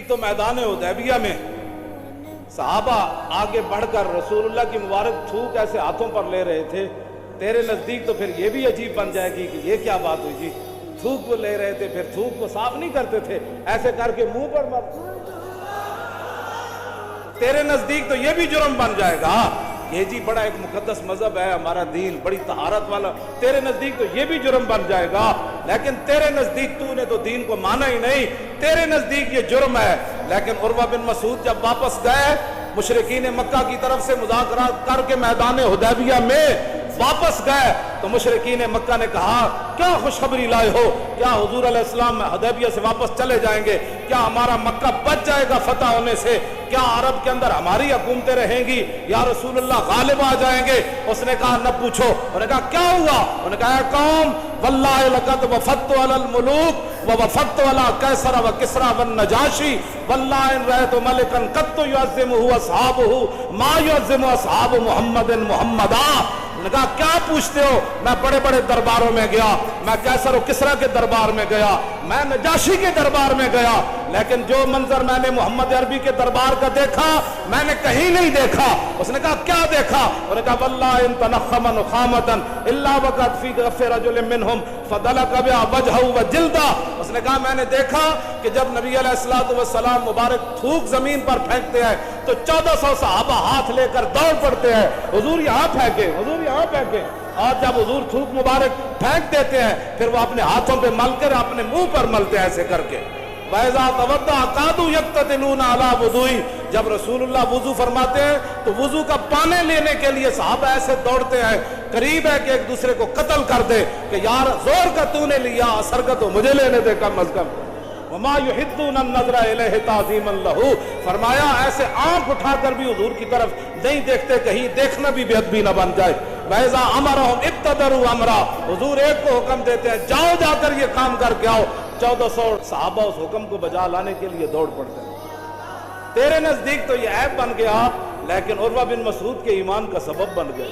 तो मैदान हुदैबिया में सहाबा आगे बढ़कर रसूलुल्लाह की मुबारक थूक ऐसे हाथों पर ले रहे थे। तेरे नजदीक तो फिर ये भी अजीब बन जाएगी कि ये क्या बात हुई जी, थूक को ले रहे थे फिर थूक को साफ नहीं करते थे, ऐसे करके मुंह पर मत, तेरे नजदीक तो ये भी जुर्म बन जाएगा। ये जी बड़ा एक मुकद्दस मजहब है हमारा दीन, बड़ी तहारत वाला, तेरे नजदीक तो ये भी जुर्म बन जाएगा। लेकिन तेरे नजदीक तूने तो दीन को माना ही नहीं, तेरे नजदीक ये जुर्म है। लेकिन उर्वा बिन मसूद जब वापस गए मुशरिकीन मक्का की तरफ से मुज़ाकरा करके मैदान हुदैबिया में वापस गए तो मुशरिकीन मक्का ने कहा क्या खुशखबरी लाए हो, क्या हुजूर अलैहिस्सलाम हुदैबिया से वापस चले जाएंगे, क्या हमारा मक्का बच जाएगा फतह होने से, क्या अरब के अंदर हमारी हुकूमतें रहेंगी, या रसूलुल्लाह गालिब आ जाएंगे। उसने कहा न पूछो। उन्होंने कहा क्या हुआ, उन्होंने कहा कौम वल्लाहि लक़द वफ़द्तु अलल मुलूक व वफ़द्तु अला कैसर व किस्रा व नजाशी वल्लाहि इन रअयतु मलिकन क़त्तु युअज़्ज़िमुहु अस्हाबुहु मा युअज़्ज़िमु अस्हाबु मुहम्मदिन मुहम्मदा। उन्होंने कहा क्या पूछते हो, मैं बड़े बड़े दरबारों में गया, मैं कैसर व किस्रा के दरबार में गया, मैं नजाशी के दरबार में गया, लेकिन जो मंजर मैंने मोहम्मद अरबी के दरबार का देखा मैंने कहीं नहीं देखा। उसने कहा क्या देखा, उन्होंने कहा वल्लाहि इन तनख़्ख़म नुख़ामतन इल्ला वक़द फ़ी गफ़्फ़ि रजुलिन मिनहुम फ़दलक बिहा वजहहु व जिल्दा। उसने कहा मैंने देखा कि जब नबी अलैहिस्सलातु वस्सलाम मुबारक थूक जमीन पर फेंकते हैं तो 1400 सहाबा हाथ लेकर दौड़ पड़ते हैं, हुजूर यहाँ फेंके, हुजूर यहाँ फेंके। और जब हुजूर थूक मुबारक फेंक देते हैं फिर वो अपने हाथों पे मलकर अपने मुंह पर मलते हैं ऐसे करके। वैज़ा तवद्दा कादू यक्ततिलूना अला वुदुई, जब रसूलुल्लाह वुजू फरमाते हैं तो वुजू का पानी लेने के लिए सहाबा ऐसे दौड़ते हैं, करीब है कि एक दूसरे को कत्ल कर दे कि यार जोर का तूने लिया, असर का तो मुझे लेने दे कम अज कम। वमा युहिद्दून नज़रा इलैहि ताज़ीमन लहू, फरमाया ऐसे आंख उठाकर भी हुजूर की तरफ नहीं देखते, कहीं देखना भी बेअदबी न बन जाए। वैज़ा अमरहुम इब्तदरू अमरा, हुजूर एक को हुक्म देते हैं जाओ जाकर ये काम करके आओ, 1400 सहाबा उस हुक्म को बजा लाने के लिए दौड़ पड़ते हैं। तेरे नजदीक तो ये ऐब बन गया लेकिन उर्वा बिन मसूद के ईमान का सबब बन गया।